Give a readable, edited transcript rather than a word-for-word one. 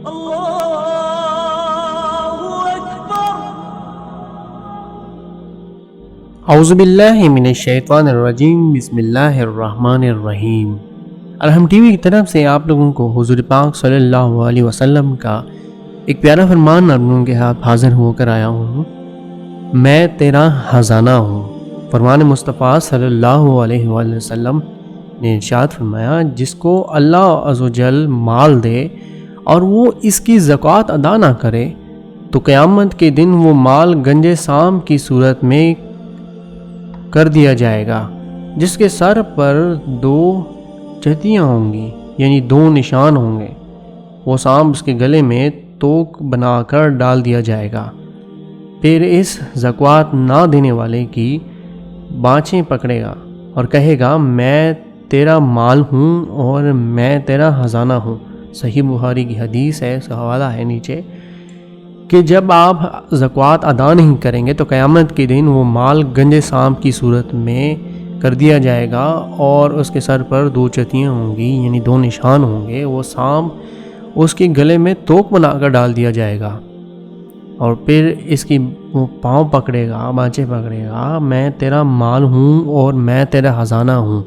اعوذ باللہ من الشیطان الرجیم، بسم اللہ الرحمن الرحیم۔ الحم ٹی وی کی طرف سے آپ لوگوں کو حضور پاک صلی اللہ علیہ وسلم کا ایک پیارا فرمان آپ لوگوں کے ہاتھ حاضر ہو کر آیا ہوں۔ میں تیرا خزانہ ہوں۔ فرمان مصطفیٰ صلی اللہ علیہ وآلہ وسلم نے ارشاد فرمایا، جس کو اللہ عز و جل مال دے اور وہ اس کی زکوٰۃ ادا نہ کرے تو قیامت کے دن وہ مال گنج سام کی صورت میں کر دیا جائے گا، جس کے سر پر 2 چہتیاں ہوں گی، یعنی 2 نشان ہوں گے۔ وہ سانپ اس کے گلے میں توک بنا کر ڈال دیا جائے گا، پھر اس زکوٰۃ نہ دینے والے کی بانچیں پکڑے گا اور کہے گا، میں تیرا مال ہوں اور میں تیرا خزانہ ہوں۔ صحیح بخاری کی حدیث ہے، اس کا حوالہ ہے نیچے، کہ جب آپ زکوٰۃ ادا نہیں کریں گے تو قیامت کے دن وہ مال گنج سانپ کی صورت میں کر دیا جائے گا اور اس کے سر پر 2 چتیاں ہوں گی، یعنی 2 نشان ہوں گے۔ وہ سانپ اس کے گلے میں توک بنا کر ڈال دیا جائے گا اور پھر اس کی وہ پاؤں پکڑے گا، بانچیں پکڑے گا، میں تیرا مال ہوں اور میں تیرا خزانہ ہوں۔